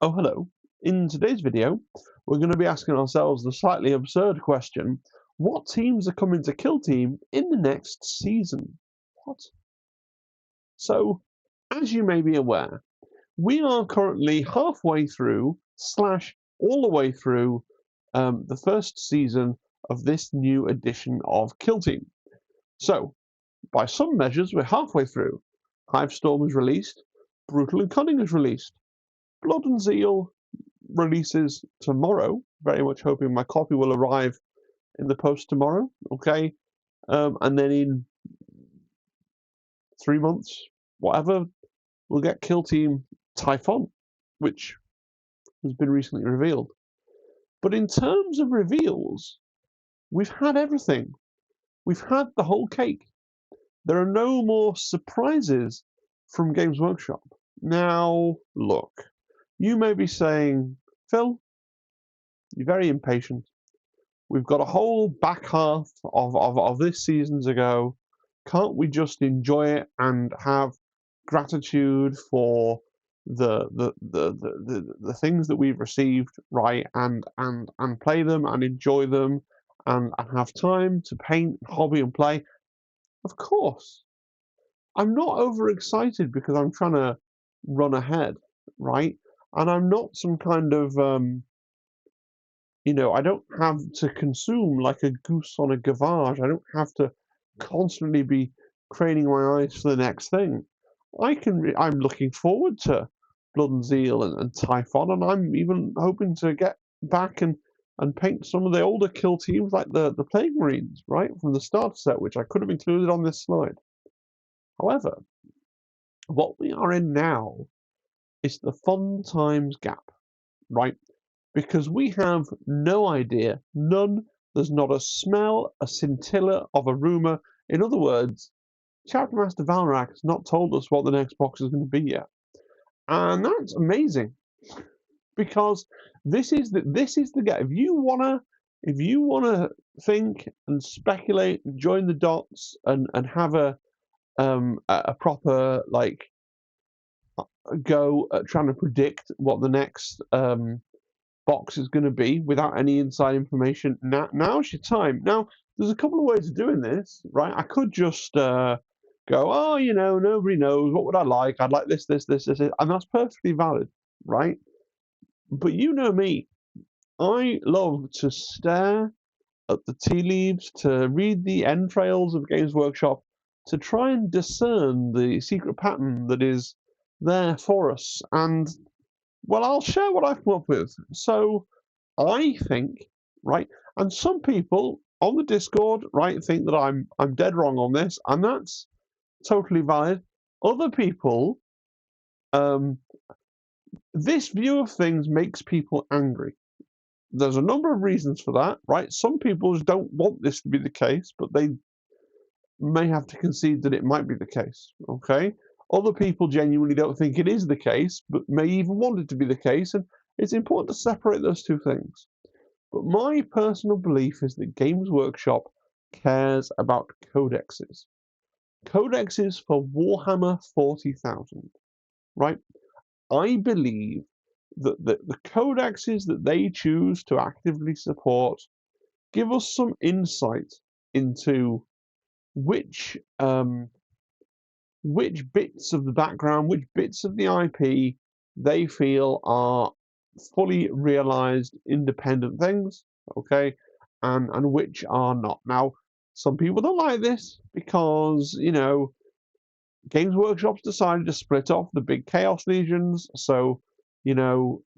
Oh, hello. In today's video, we're going to be asking ourselves the slightly absurd question, what teams are coming to Kill Team in the next season? What? So, as you may be aware, we are currently halfway through, slash all the way through, the first season of this new edition of Kill Team. So, by some measures, we're halfway through. Hivestorm is released, Brutal and Cunning is released, Blood and Zeal releases tomorrow. Very much hoping my copy will arrive in the post tomorrow. Okay, and then in 3 months, whatever, we'll get Kill Team Typhon, which has been recently revealed. But in terms of reveals, we've had everything. We've had the whole cake. There are no more surprises from Games Workshop. Now, look, you may be saying, Phil, you're very impatient. We've got a whole back half of this season to go. Can't we just enjoy it and have gratitude for the things that we've received, right? And play them and enjoy them and have time to paint, hobby and play? Of course. I'm not overexcited because I'm trying to run ahead, right? And I'm not some kind of I don't have to consume like a goose on a gavage. I don't have to constantly be craning my eyes for the next thing. I'm looking forward to Blood and Zeal and Typhon, and I'm even hoping to get back and paint some of the older kill teams like the Plague Marines, right, from the starter set, which I could have included on this slide. However, what we are in now is the fun times gap, right? Because we have no idea, none, there's not a smell, a scintilla of a rumour. In other words, Chapter Master Valrak has not told us what the next box is going to be yet. And that's amazing. Because this is the game. If you wanna think and speculate and join the dots and have a proper go at trying to predict what the next box is going to be without any inside information. Now's your time. Now, there's a couple of ways of doing this, right? I could just go, oh, nobody knows. What would I like? I'd like this, and that's perfectly valid, right? But you know me. I love to stare at the tea leaves, to read the entrails of Games Workshop, to try and discern the secret pattern that is there for us. And well, I'll share what I've come up with. So I think, right, and some people on the Discord, right, think that I'm dead wrong on this, and that's totally valid. Other people, this view of things makes people angry. There's a number of reasons for that, right? Some people just don't want this to be the case, but they may have to concede that it might be the case, okay? Other people genuinely don't think it is the case, but may even want it to be the case, and it's important to separate those two things. But my personal belief is that Games Workshop cares about codexes. Codexes for Warhammer 40,000, right? I believe that the codexes that they choose to actively support give us some insight into which bits of the background, which bits of the IP they feel are fully realized independent things, okay, and which are not. Now, some people don't like this because, Games Workshop's decided to split off the big Chaos Legions, so,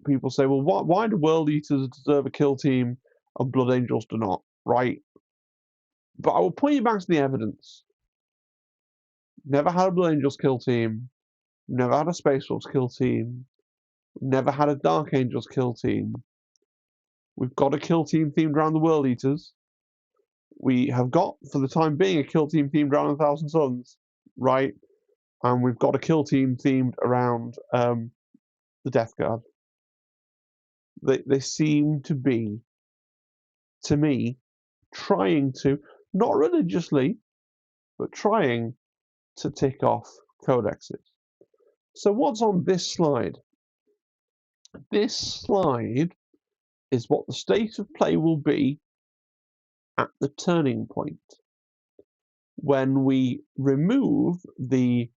people say, well, why do World Eaters deserve a kill team and Blood Angels do not, right? But I will point you back to the evidence. Never had a Blood Angels kill team, never had a Space Wolves kill team, never had a Dark Angels kill team. We've got a kill team themed around the World Eaters. We have got, for the time being, a kill team themed around 1,000 Suns, right? And we've got a kill team themed around the Death Guard. They seem to be, to me, trying to, not religiously, but trying to tick off codexes. So what's on this slide? This slide is what the state of play will be at the turning point when we remove the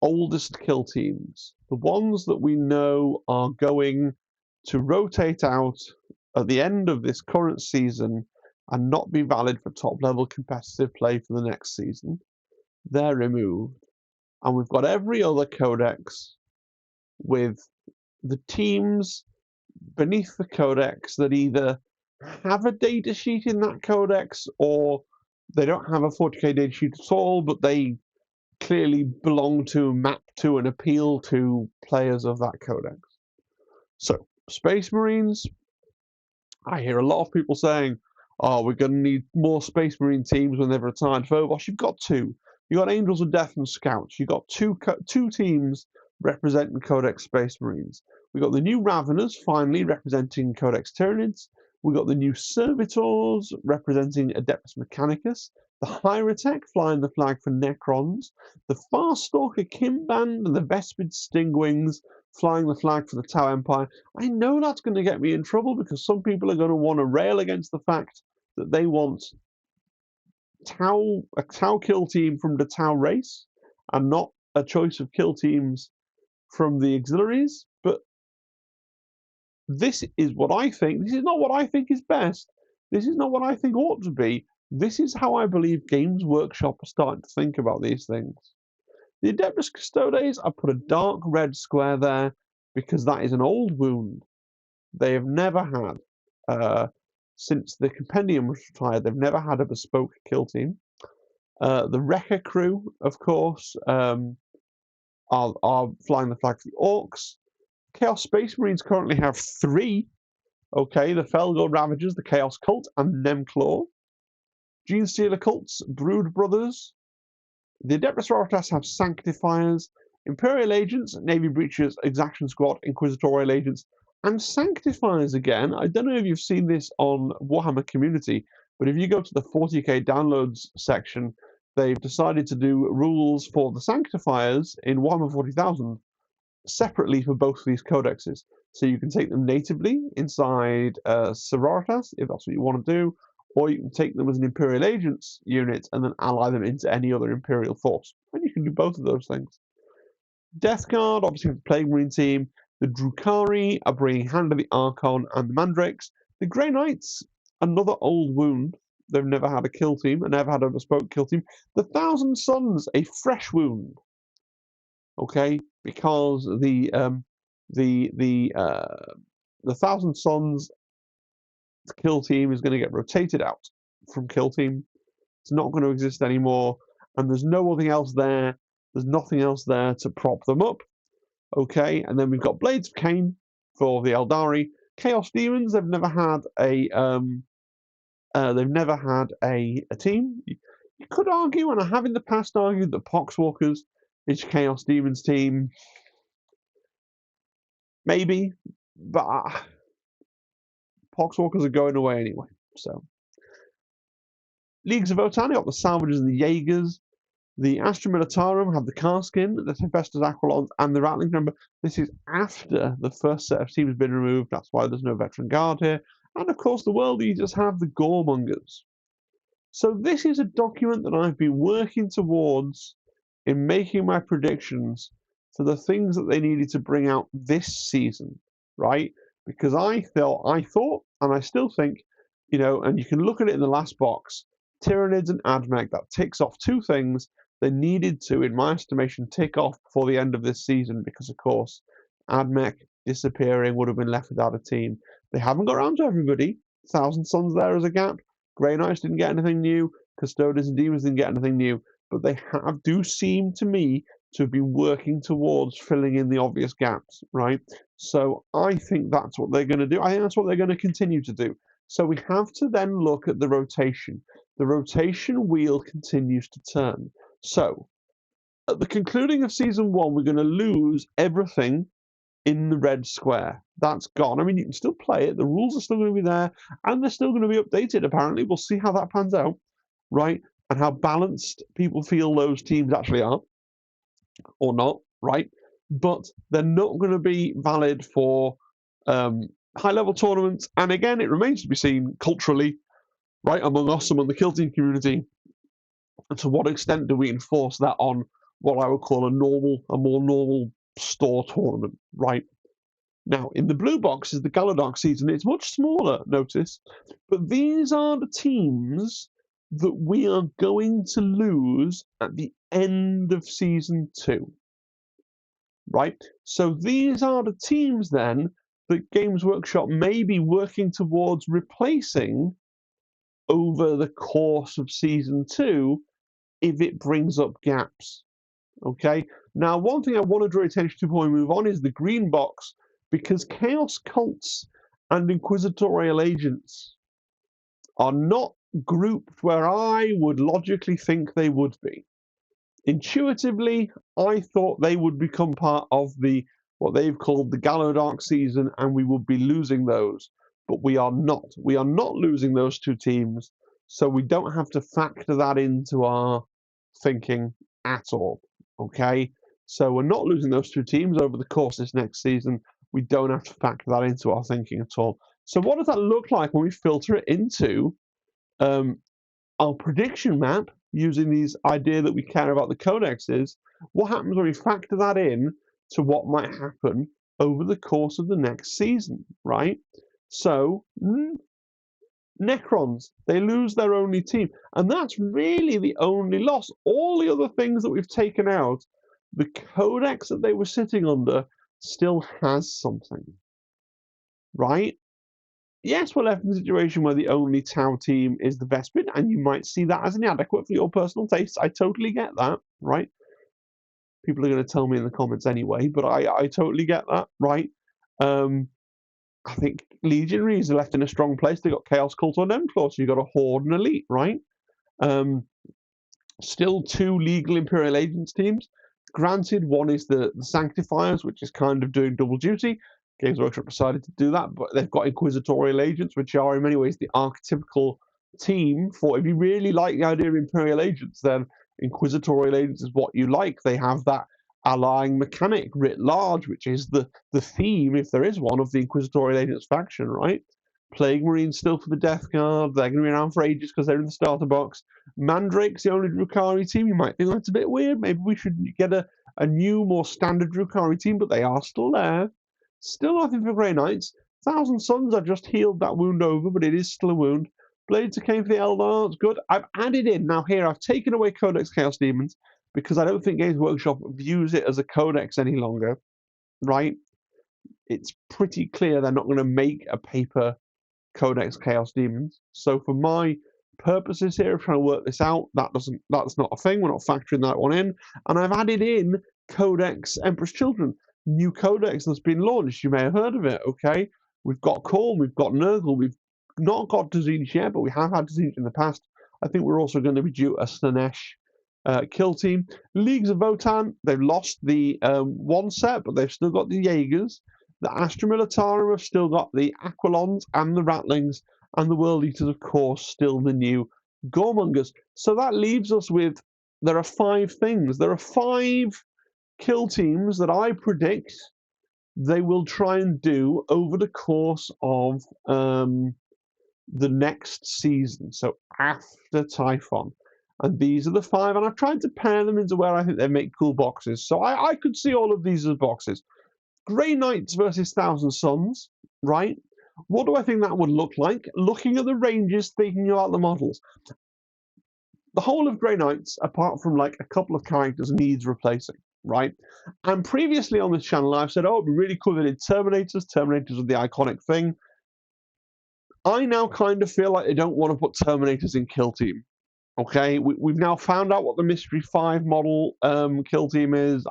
oldest kill teams, the ones that we know are going to rotate out at the end of this current season and not be valid for top level competitive play for the next season. They're removed. And we've got every other codex with the teams beneath the codex that either have a data sheet in that codex or they don't have a 40k data sheet at all, but they clearly belong to, map to, and appeal to players of that codex. So, Space Marines, I hear a lot of people saying, oh, we're going to need more Space Marine teams when they've retired Phobos. You've got two. You've got Angels of Death and Scouts. You've got two teams representing Codex Space Marines. We've got the new Raveners, finally, representing Codex Tyranids. We've got the new Servitors, representing Adeptus Mechanicus. The Hierotek, flying the flag for Necrons. The Farstalker Kimband and the Vespid Stingwings, flying the flag for the Tau Empire. I know that's going to get me in trouble because some people are going to want to rail against the fact that they want a Tau kill team from the Tau race and not a choice of kill teams from the auxiliaries. But this is what I think. This is not what I think is best. This is not what I think ought to be. This is how I believe Games Workshop are starting to think about these things. The Adeptus Custodes, I put a dark red square there because that is an old wound. They have never had, since the Compendium was retired, they've never had a bespoke kill team. The Wrecker crew, of course, are flying the flag for the Orcs. Chaos Space Marines currently have 3. Okay, the Felgor Ravagers, the Chaos Cult, and Nemclaw. Genestealer Cults, Brood Brothers. The Adeptus Raritas have Sanctifiers, Imperial Agents, Navy Breachers, Exaction Squad, Inquisitorial Agents, and Sanctifiers again. I don't know if you've seen this on Warhammer Community, but if you go to the 40k downloads section, they've decided to do rules for the Sanctifiers in Warhammer 40,000 separately for both of these codexes. So you can take them natively inside Sororitas, if that's what you want to do, or you can take them as an Imperial Agents unit and then ally them into any other Imperial force. And you can do both of those things. Death Guard, obviously the Plague Marine team. The Drukhari are bringing Hand of the Archon and the Mandrakes. The Grey Knights, another old wound. They've never had a kill team and never had a bespoke kill team. The Thousand Suns, a fresh wound. Okay, because the Thousand Suns kill team is going to get rotated out from kill team. It's not going to exist anymore, and there's nothing else there. There's nothing else there to prop them up. Okay, and then we've got Blades of Cain for the Eldari. Chaos Demons. They've never had a team. You could argue, and I have in the past argued, that Poxwalkers is Chaos Demons team. Maybe, but Poxwalkers are going away anyway. So, Leagues of Votann, got the Salvagers and the Jaegers. The Astra Militarum have the Carskin, the Tempestus Aquilons, and the Rattling Number. This is after the first set of teams has been removed. That's why there's no Veteran Guard here. And of course, the World Eaters have the Goremongers. So this is a document that I've been working towards in making my predictions for the things that they needed to bring out this season, right? Because I thought, and I still think, and you can look at it in the last box, Tyranids and Admech, that ticks off 2 things they needed to, in my estimation, tick off before the end of this season, because of course, Admech disappearing would have been left without a team. They haven't got around to everybody. Thousand Suns there as a gap. Grey Knights didn't get anything new. Custodes and Demons didn't get anything new. But they do seem to me to have been working towards filling in the obvious gaps, right? So I think that's what they're going to do. I think that's what they're going to continue to do. So we have to then look at the rotation. The rotation wheel continues to turn. So at the concluding of season 1, we're going to lose everything in the red square. That's gone. I mean, you can still play it. The rules are still going to be there, and they're still going to be updated, apparently. We'll see how that pans out, right? And how balanced people feel those teams actually are, or not, right? But they're not going to be valid for high-level tournaments. And again, it remains to be seen culturally, right, among us, among the Kill Team community, and to what extent do we enforce that on what I would call a more normal store tournament, right? Now, in the blue box is the Galadark season. It's much smaller, notice, but these are the teams that we are going to lose at the end of Season 2, right? So these are the teams, then, that Games Workshop may be working towards replacing over the course of Season 2 if it brings up gaps, okay? Now, one thing I want to draw attention to before we move on is the green box, because Chaos Cults and Inquisitorial Agents are not grouped where I would logically think they would be. Intuitively, I thought they would become part of what they've called the Galadark season, and we would be losing those. But we are not. We are not losing those two teams, so we don't have to factor that into our thinking at all. Okay? So we're not losing those two teams over the course of this next season. We don't have to factor that into our thinking at all. So what does that look like when we filter it into our prediction map using these idea that we care about the codexes? What happens when we factor that in to what might happen over the course of the next season, right? So Necrons, they lose their only team, and that's really the only loss. All the other things that we've taken out, the codex that they were sitting under still has something, right? Yes, we're left in a situation where the only Tau team is the Vespid, and you might see that as inadequate for your personal tastes. I totally get that, right? People are going to tell me in the comments anyway, but I totally get that, right? I think Legionaries are left in a strong place. They've got Chaos Cult on them, so you've got a Horde and Elite, right? Still two legal Imperial Agents teams. Granted, one is the Sanctifiers, which is kind of doing double duty. Games Workshop decided to do that, but they've got Inquisitorial Agents, which are in many ways the archetypical team for, if you really like the idea of Imperial Agents, then Inquisitorial Agents is what you like. They have that allying mechanic writ large, which is the theme, if there is one, of the Inquisitorial Agents faction, right? Plague Marines still for the Death Guard. They're going to be around for ages because they're in the starter box. Mandrake's the only Drukhari team. You might think that's a bit weird. Maybe we should get a new, more standard Drukhari team, but they are still there. Still nothing for Grey Knights. Thousand Suns, I've just healed that wound over, but it is still a wound. Blades came for the Eldar, good. I've added in, now here, I've taken away Codex Chaos Demons because I don't think Games Workshop views it as a codex any longer, right? It's pretty clear they're not going to make a paper Codex Chaos Demons. So for my purposes here of trying to work this out, that's not a thing. We're not factoring that one in. And I've added in Codex Emperor's Children, new codex that's been launched. You may have heard of it, okay? We've got Khorne, we've got Nurgle, we've not got Tzeentch yet, but we have had Tzeentch in the past. I think we're also going to be due a Slaanesh kill team. Leagues of Votann, they've lost the one set, but they've still got the Jaegers. The Astra Militarum have still got the Aquilons and the Rattlings, and the World Eaters, of course, still the new Goremongers. So that leaves us with, there are 5 things. There are 5 kill teams that I predict they will try and do over the course of the next season, so after Typhon. And these are the 5, and I've tried to pair them into where I think they make cool boxes. So I could see all of these as boxes. Grey Knights versus Thousand Suns, right? What do I think that would look like? Looking at the ranges, thinking about the models. The whole of Grey Knights, apart from like a couple of characters, needs replacing, right? And previously on this channel, I've said, oh, it'd be really cool if they did Terminators. Terminators are the iconic thing. I now kind of feel like they don't want to put Terminators in Kill Team. Okay, we've now found out what the Mystery 5 model Kill Team is.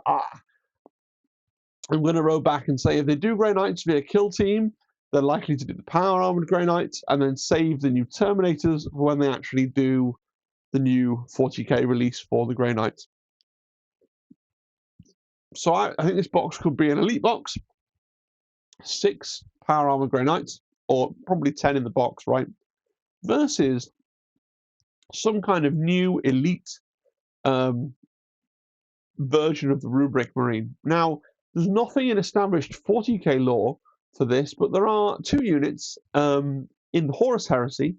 I'm going to row back and say if they do Grey Knights via Kill Team, they're likely to do the Power Armored Grey Knights and then save the new Terminators for when they actually do the new 40k release for the Grey Knights. So I think this box could be an elite box, 6 Power Armored Grey Knights, or probably 10 in the box, right? Versus some kind of new elite version of the Rubric Marine. Now, there's nothing in established 40k lore for this, but there are 2 units in the Horus Heresy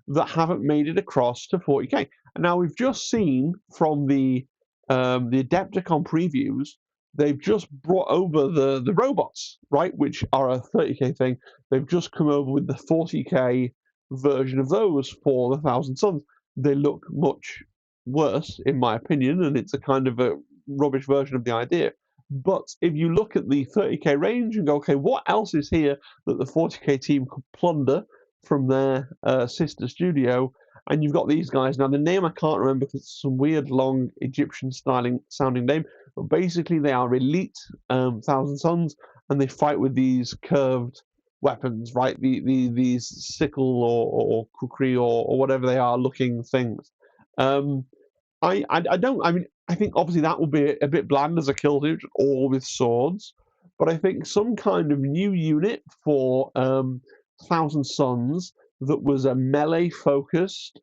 that haven't made it across to 40k. And now we've just seen from the Adepticon previews, they've just brought over the robots, right, which are a 30k thing. They've just come over with the 40k version of those for the Thousand Suns. They look much worse, in my opinion, and it's a kind of a rubbish version of the idea. But if you look at the 30k range and go, okay, what else is here that the 40k team could plunder from their sister studio? And you've got these guys. Now, the name I can't remember because it's some weird, long Egyptian sounding name. But basically, they are elite Thousand Suns, and they fight with these curved weapons, right? These sickle or kukri or whatever they are looking things. I don't. I mean, I think obviously that will be a bit bland as a kill dude, all with swords. But I think some kind of new unit for Thousand Suns that was a melee focused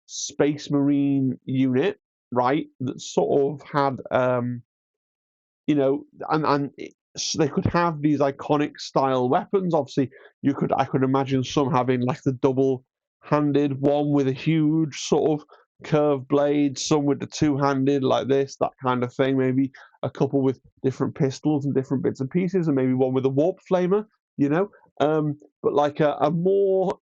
Space Marine unit, right? That sort of had so they could have these iconic style weapons. Obviously, I could imagine some having like the double-handed one with a huge sort of curved blade, some with the two-handed like this, that kind of thing. Maybe a couple with different pistols and different bits and pieces, and maybe one with a warp flamer, you know. But like a more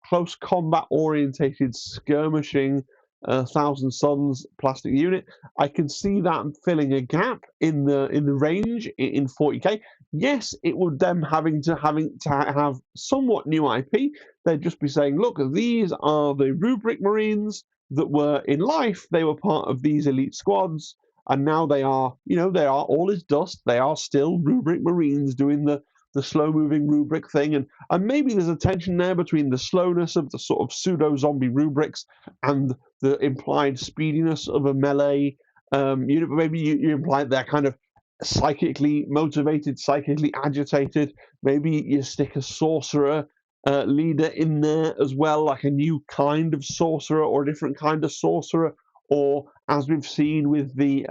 close combat orientated skirmishing Thousand Suns plastic unit. I can see that filling a gap in the range in 40k. Yes, it would them having to have somewhat new IP. They'd just be saying, look, these are the Rubric Marines that were in life. They were part of these elite squads, and now they are all is dust. They are still Rubric Marines doing the slow-moving rubric thing, and maybe there's a tension there between the slowness of the sort of pseudo-zombie rubrics and the implied speediness of a melee unit. But maybe you imply they're kind of psychically motivated, psychically agitated. Maybe you stick a sorcerer leader in there as well, like a new kind of sorcerer or a different kind of sorcerer, or as we've seen with the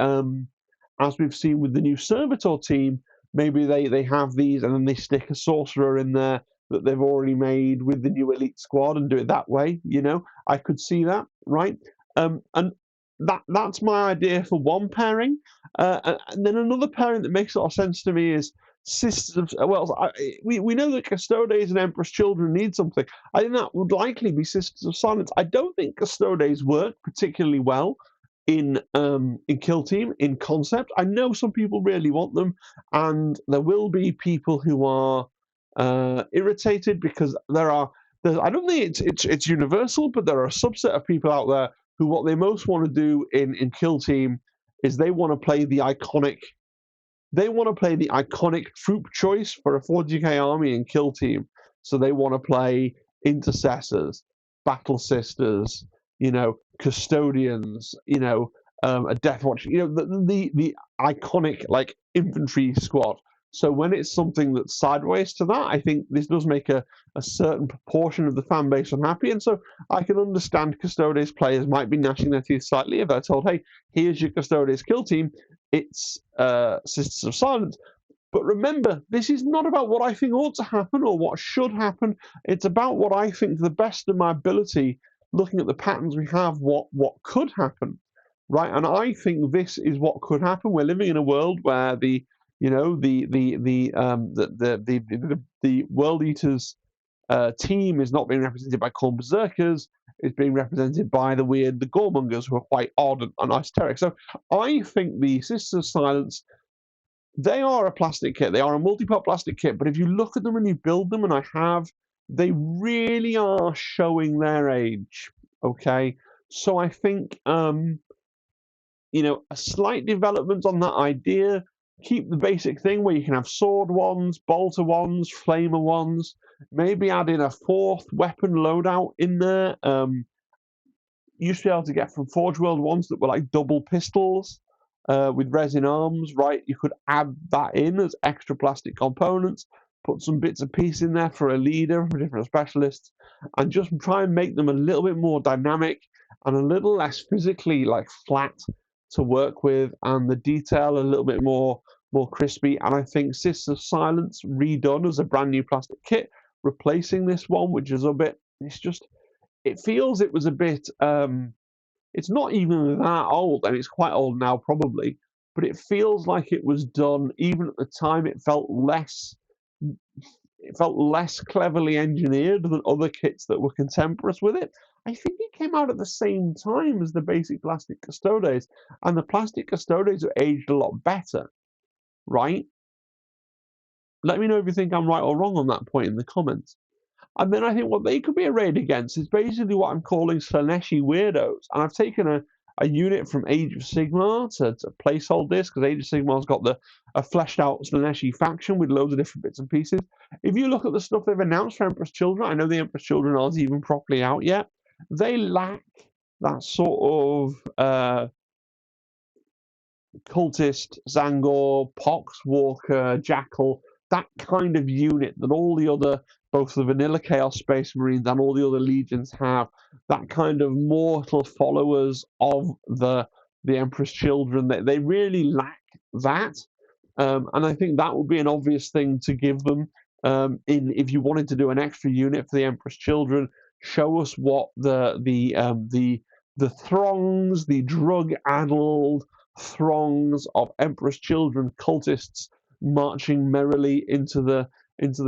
new servitor team. Maybe they have these and then they stick a sorcerer in there that they've already made with the new elite squad and do it that way. I could see that, right? And that's my idea for one pairing. And then another pairing that makes a lot of sense to me is Sisters of... we know that Custodes and Empress Children need something. I think that would likely be Sisters of Silence. I don't think Custodes work particularly well in Kill Team in concept. I know some people really want them, and there will be people who are irritated because I don't think it's universal, but there are a subset of people out there who what they most want to do in Kill Team is they want to play the iconic troop choice for a 40k army in Kill Team. So they want to play intercessors, battle sisters, custodians, a death watch, the iconic like infantry squad. So when it's something that's sideways to that, I think this does make a certain proportion of the fan base unhappy. And so I can understand Custodes players might be gnashing their teeth slightly if they're told, hey, here's your Custodes kill team. It's Sisters of Silence. But remember, this is not about what I think ought to happen or what should happen. It's about what I think, to the best of my ability, looking at the patterns we have, what could happen, right? And I think this is what could happen. We're living in a world where the World Eaters team is not being represented by Khorne Berserkers. It's being represented by the Goremongers, who are quite odd and esoteric. So I think the Sisters of Silence, they are a plastic kit. They are a multi-part plastic kit. But if you look at them and you build them, and I have, they really are showing their age. Okay, so I think a slight development on that idea. Keep the basic thing where you can have sword ones, bolter ones, flamer ones. Maybe add in a fourth weapon loadout in there. You used to be able to get from Forge World ones that were like double pistols with resin arms, right? You could add that in as extra plastic components, put some bits and pieces in there for a leader, for different specialists, and just try and make them a little bit more dynamic and a little less physically like flat to work with, and the detail a little bit more more crispy. And I think Sisters of Silence redone as a brand new plastic kit, replacing this one, which is a bit. It feels it was a bit. It's not even that old, and it's quite old now probably, but it feels like it was done even at the time. It felt less cleverly engineered than other kits that were contemporaries with it. I think it came out at the same time as the basic plastic Custodes, and the plastic Custodes are aged a lot better, right? Let me know if you think I'm right or wrong on that point in the comments. And then I think what they could be arrayed against is basically what I'm calling Slaneshi weirdos. And I've taken a unit from Age of Sigmar to placehold this, because Age of Sigmar's got a fleshed out Slaneshi faction with loads of different bits and pieces. If you look at the stuff they've announced for Emperor's Children, I know the Emperor's Children aren't even properly out yet. They lack that sort of cultist, Zangor, Pox, Walker, Jackal, that kind of unit that all the other, both the vanilla Chaos Space Marines and all the other legions have, that kind of mortal followers of the Emperor's Children. They really lack that. And I think that would be an obvious thing to give them. If you wanted to do an extra unit for the Emperor's Children, show us what the throngs, the drug-addled throngs of Emperor's Children cultists marching merrily into the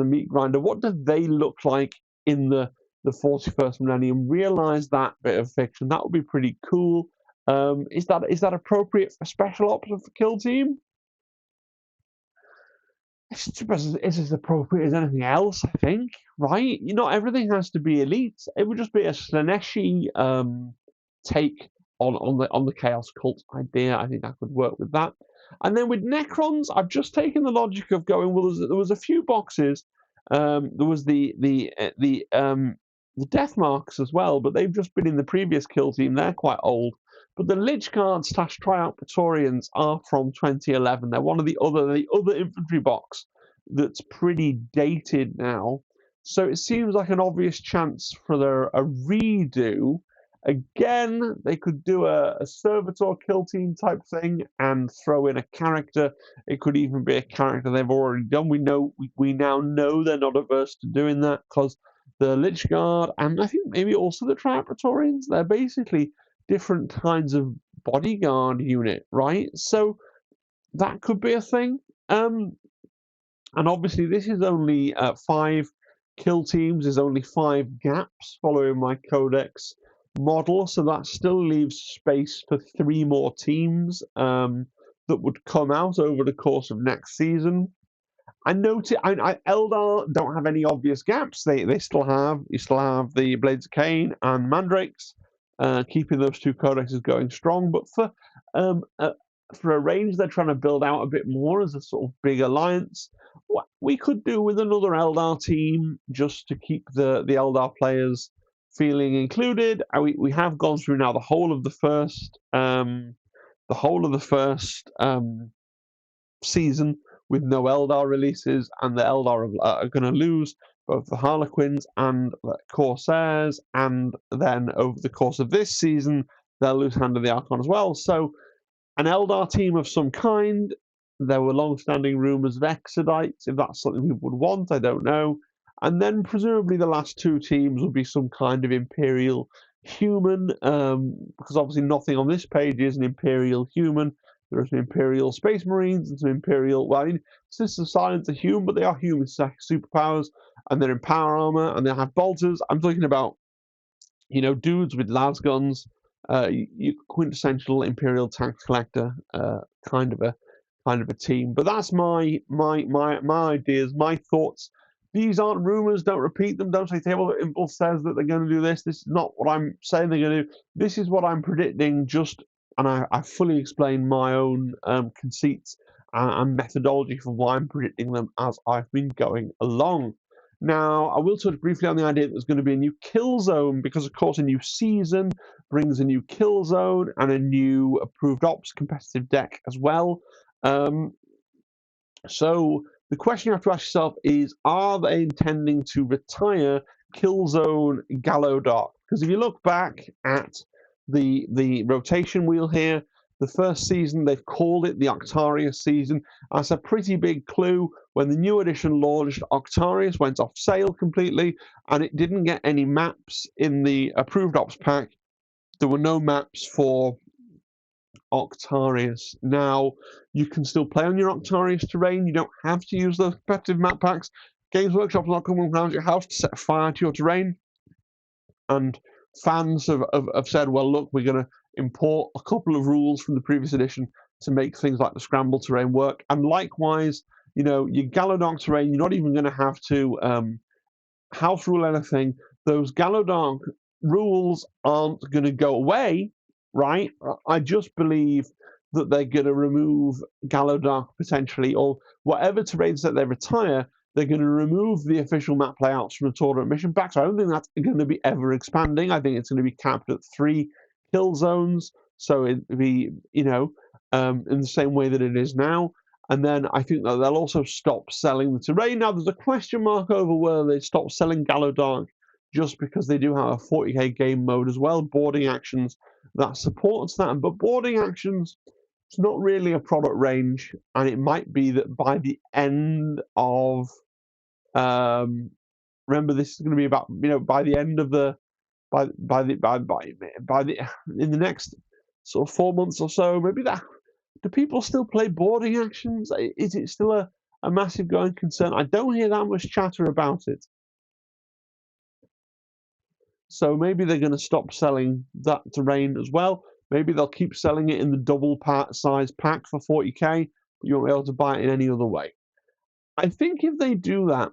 meat grinder. What do they look like in the 41st millennium? Realize that bit of fiction. That would be pretty cool. Is that appropriate for special ops of the kill team? It's as appropriate as anything else, I think. Right? Not everything has to be elite. It would just be a Slaneshi take on the Chaos Cult idea. I think that could work with that. And then with Necrons, I've just taken the logic of going, well, there was a few boxes. There was the Death Marks as well, but they've just been in the previous kill team. They're quite old. But the Lich Guard / Tryout Praetorians are from 2011. They're one of the other infantry box that's pretty dated now. So it seems like an obvious chance for a redo. Again, they could do a servitor kill team type thing and throw in a character. It could even be a character they've already done. We now know they're not averse to doing that, because the Lich Guard and I think maybe also the Tryout Praetorians, they're basically different kinds of bodyguard unit, right? So that could be a thing. And obviously this is only 5 kill teams. There's only 5 gaps following my Codex model, so that still leaves space for 3 more teams that would come out over the course of next season. I noted Eldar don't have any obvious gaps. You still have the Blades of Cain and Mandrakes, keeping those 2 codexes going strong. But for a range they're trying to build out a bit more as a sort of big alliance, what we could do with another Eldar team just to keep the Eldar players feeling included. We have gone through now the whole of the first season with no Eldar releases, and the Eldar are going to lose both the Harlequins and the Corsairs, and then over the course of this season they'll lose Hand of the Archon as well. So an Eldar team of some kind. There were long-standing rumours of Exodites. If that's something people would want, I don't know. And then presumably the last 2 teams will be some kind of Imperial human, because obviously nothing on this page is an Imperial human. There are some Imperial Space Marines and some Imperial, well, Sisters of Silence are human, but they are human superpowers, and they're in power armor, and they have bolters. I'm talking about, dudes with las guns, quintessential Imperial tax collector kind of a team. But that's my ideas, my thoughts. These aren't rumors. Don't repeat them. Don't say Table Impulse says that they're going to do this. This is not what I'm saying they're going to do. This is what I'm predicting. And I fully explain my own conceits and methodology for why I'm predicting them as I've been going along. Now, I will touch briefly on the idea that there's going to be a new Killzone, because, of course, a new season brings a new Killzone and a new approved ops competitive deck as well. So the question you have to ask yourself is, are they intending to retire Killzone Gallo Dark? Because if you look back at the rotation wheel here, The first season, they've called it the Octarius season. That's a pretty big clue. When the new edition launched, Octarius went off sale completely, and it didn't get any maps in the approved ops pack. There were no maps for Octarius. Now, you can still play on your Octarius terrain. You don't have to use those competitive map packs. Games Workshop's not coming around your house to set fire to your terrain. And fans have said, well, look, we're going to import a couple of rules from the previous edition to make things like the scramble terrain work. And likewise, your Gallowdark terrain, you're not even going to have to house rule anything. Those Gallowdark rules aren't going to go away, right? I just believe that they're going to remove Gallowdark potentially, or whatever terrains that they retire, they're going to remove the official map layouts from the tournament mission packs. I don't think that's going to be ever expanding. I think it's going to be capped at 3 kill zones. So it'd be, in the same way that it is now. And then I think that they'll also stop selling the terrain. Now, there's a question mark over whether they stop selling Gallowdark just because they do have a 40k game mode as well, boarding actions that supports that. But boarding actions, it's not really a product range, and it might be that by the end of remember, this is going to be about by the end of the by the in the next sort of 4 months or so, maybe that. Do people still play boarding actions? Is it still a massive going concern? I don't hear that much chatter about it. So maybe they're going to stop selling that terrain as well. Maybe they'll keep selling it in the double size pack for 40k, but you won't be able to buy it in any other way. I think if they do that,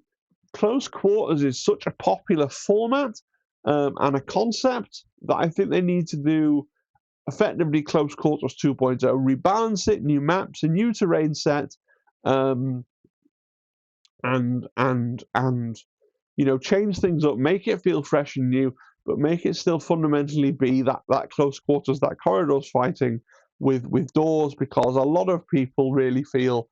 close quarters is such a popular format and a concept that I think they need to do effectively close quarters 2.0, rebalance it, new maps, a new terrain set, and change things up, make it feel fresh and new, but make it still fundamentally be that close quarters, that corridors fighting with doors, because a lot of people really feel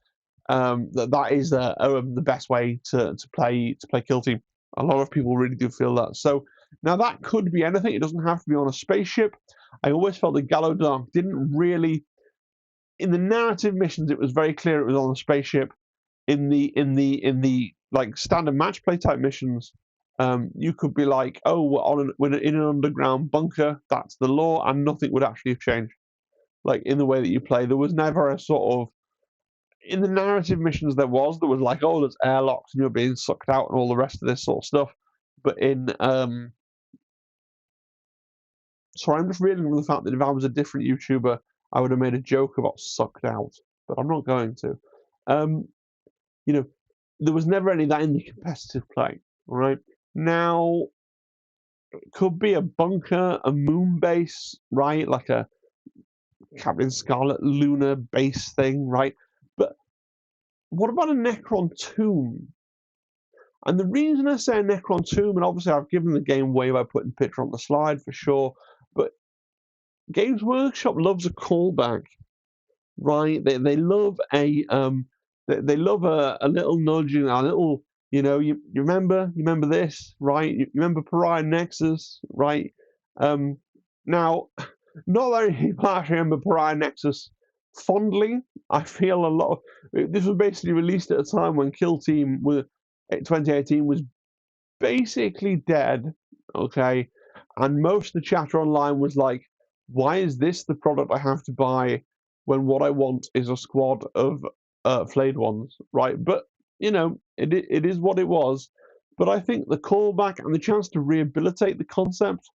that is the best way to play Kill Team. A lot of people really do feel that. So now that could be anything. It doesn't have to be on a spaceship. I always felt that Gallowdark didn't really, in the narrative missions, it was very clear it was on a spaceship. In the like standard match play type missions, you could be like, oh, we're in an underground bunker. That's the law, and nothing would actually have changed. Like in the way that you play, there was never a sort of, in the narrative missions there was like, oh, there's airlocks and you're being sucked out and all the rest of this sort of stuff. But in sorry, I'm just reeling from the fact that if I was a different YouTuber, I would have made a joke about sucked out, but I'm not going to. There was never any of that in the competitive play. All right, now it could be a bunker, a moon base, right, like a Captain Scarlet lunar base thing, right? But what about a Necron tomb? And the reason I say a Necron tomb, and obviously I've given the game away by putting a picture on the slide for sure, but Games Workshop loves a callback, right? They love a they love a little nudge, a little, you remember this, right? You remember Pariah Nexus, right? Now, not very people actually remember Pariah Nexus fondly. I feel a lot of this was basically released at a time when Kill Team 2018 was basically dead, okay? And most of the chatter online was like, why is this the product I have to buy when what I want is a squad of flayed ones, right? But, it is what it was. But I think the callback and the chance to rehabilitate the concept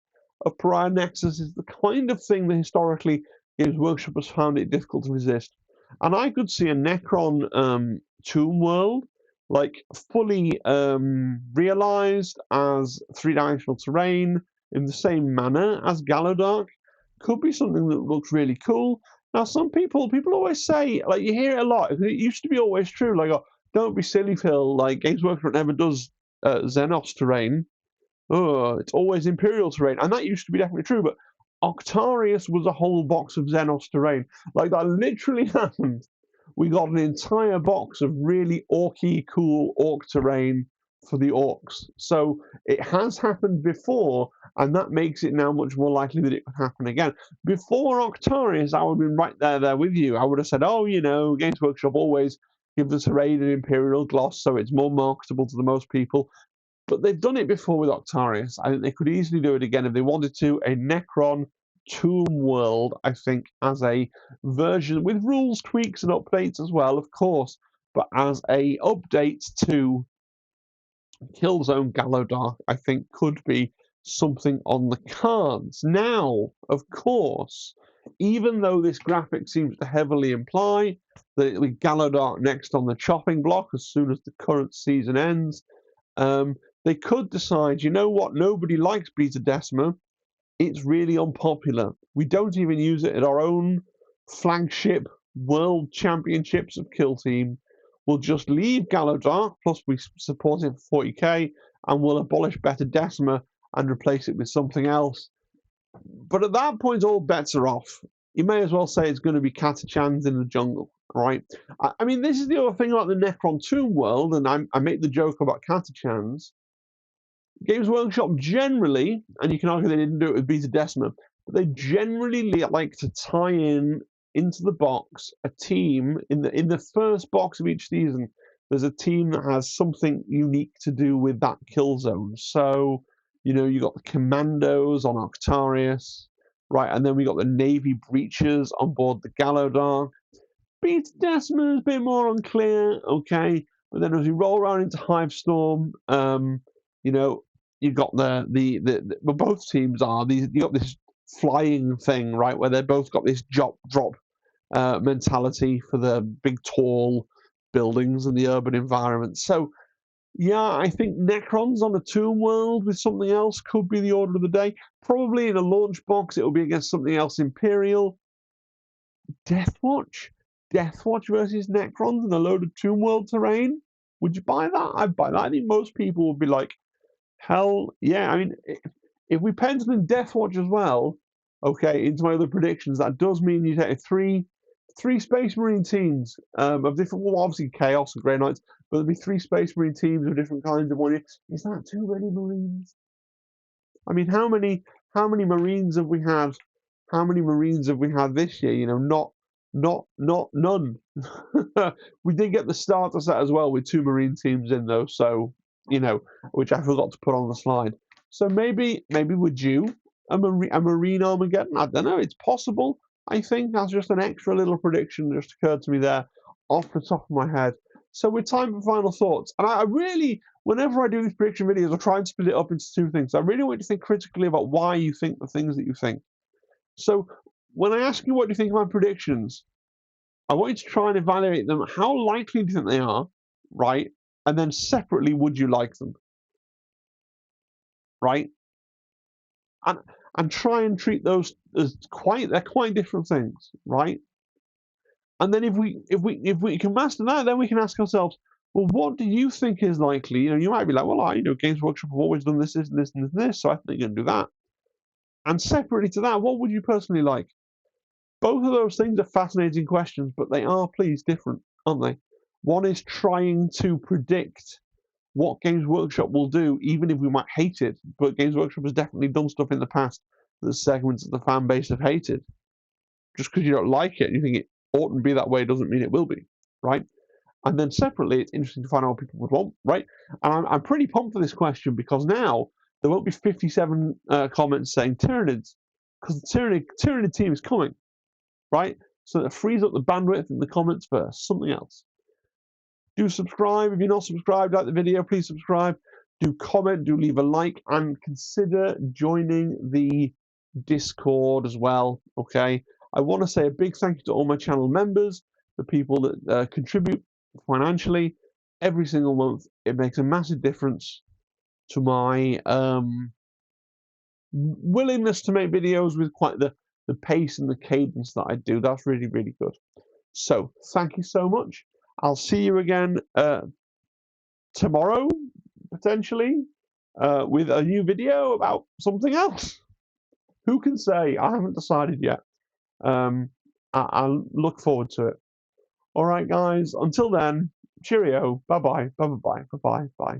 of Pariah Nexus is the kind of thing that historically Games Workshop has found it difficult to resist. And I could see a Necron tomb world, like fully realized as three-dimensional terrain in the same manner as Gallowdark. Could be something that looks really cool. Now, some people always say, like, you hear it a lot. It used to be always true, like, oh, don't be silly, Phil. Like, Games Workshop never does Xenos terrain. Oh, it's always Imperial terrain, and that used to be definitely true. But Octarius was a whole box of Xenos terrain. Like, that literally happened. We got an entire box of really orky, cool orc terrain for the orcs. So it has happened before, and that makes it now much more likely that it could happen again. Before Octarius, I would have been right there with you. I would have said, oh, Games Workshop always gives us a raid and Imperial gloss, so it's more marketable to the most people. But they've done it before with Octarius. I think they could easily do it again if they wanted to. A Necron Tomb World, I think, as a version with rules, tweaks, and updates as well, of course, but as a update to Killzone Gallowdark, I think, could be something on the cards. Now, of course, even though this graphic seems to heavily imply that it'll be Gallowdark next on the chopping block as soon as the current season ends, they could decide, you know what, nobody likes Beta Decima. It's really unpopular. We don't even use it at our own flagship World Championships of Kill Team. We'll just leave Gallowdark, plus we support it for 40k, and we'll abolish Beta Decima and replace it with something else. But at that point, all bets are off. You may as well say it's going to be Catachans in the jungle, right? I mean, this is the other thing about the Necron Tomb world, and I make the joke about Catachans. Games Workshop generally, and you can argue they didn't do it with Beta Decima, but they generally like to tie into the box a team in the first box of each season. There's a team that has something unique to do with that kill zone. So, you got the Commandos on Octarius, right, and then we got the Navy Breachers on board the Gallowdark. Beta Decima is a bit more unclear, okay, but then as we roll around into Hivestorm, you've got well, both teams are these. You got this flying thing, right, where they both got this drop mentality for the big tall buildings and the urban environment. So yeah, I think Necrons on a Tomb World with something else could be the order of the day. Probably in a launch box, it will be against something else Imperial. Deathwatch versus Necrons in a load of Tomb World terrain. Would you buy that? I'd buy that. I think most people would be like, hell yeah. I mean, if we pencil in Deathwatch as well, okay, into my other predictions, that does mean you take three Space Marine teams of different, well, obviously Chaos and Grey Knights, but there'll be 3 Space Marine teams of different kinds of one. Is that too many Marines? I mean, how many Marines have we had? How many Marines have we had this year? None. We did get the starter set as well with 2 Marine teams in though, so which I forgot to put on the slide. So maybe would you a Marine Armageddon? I don't know. It's possible. I think that's just an extra little prediction that just occurred to me there off the top of my head. So we're time for final thoughts. And I really, whenever I do these prediction videos, I try and split it up into 2 things. I really want you to think critically about why you think the things that you think. So when I ask you what do you think of my predictions, I want you to try and evaluate them. How likely do you think they are, right? And then separately, would you like them, right? And try and treat those as they're quite different things, right? And then if we can master that, then we can ask ourselves, well, what do you think is likely? You might be like, well, Games Workshop have always done this, and this, and this, so I think you're going to do that. And separately to that, what would you personally like? Both of those things are fascinating questions, but they are, please, different, aren't they? One is trying to predict what Games Workshop will do, even if we might hate it. But Games Workshop has definitely done stuff in the past that segments of the fan base have hated. Just because you don't like it, you think it oughtn't be that way, doesn't mean it will be, right? And then separately, it's interesting to find out what people would want, right? And I'm pretty pumped for this question because now there won't be 57 comments saying Tyranids, because the Tyranid team is coming, right? So that frees up the bandwidth in the comments for something else. Do subscribe. If you're not subscribed, like the video, please subscribe. Do comment, do leave a like, and consider joining the Discord as well, okay? I want to say a big thank you to all my channel members, the people that contribute financially every single month. It makes a massive difference to my willingness to make videos with quite the pace and the cadence that I do. That's really, really good. So, thank you so much. I'll see you again tomorrow, potentially, with a new video about something else. Who can say? I haven't decided yet. I'll look forward to it. All right, guys. Until then, cheerio. Bye-bye. Bye-bye. Bye-bye. Bye.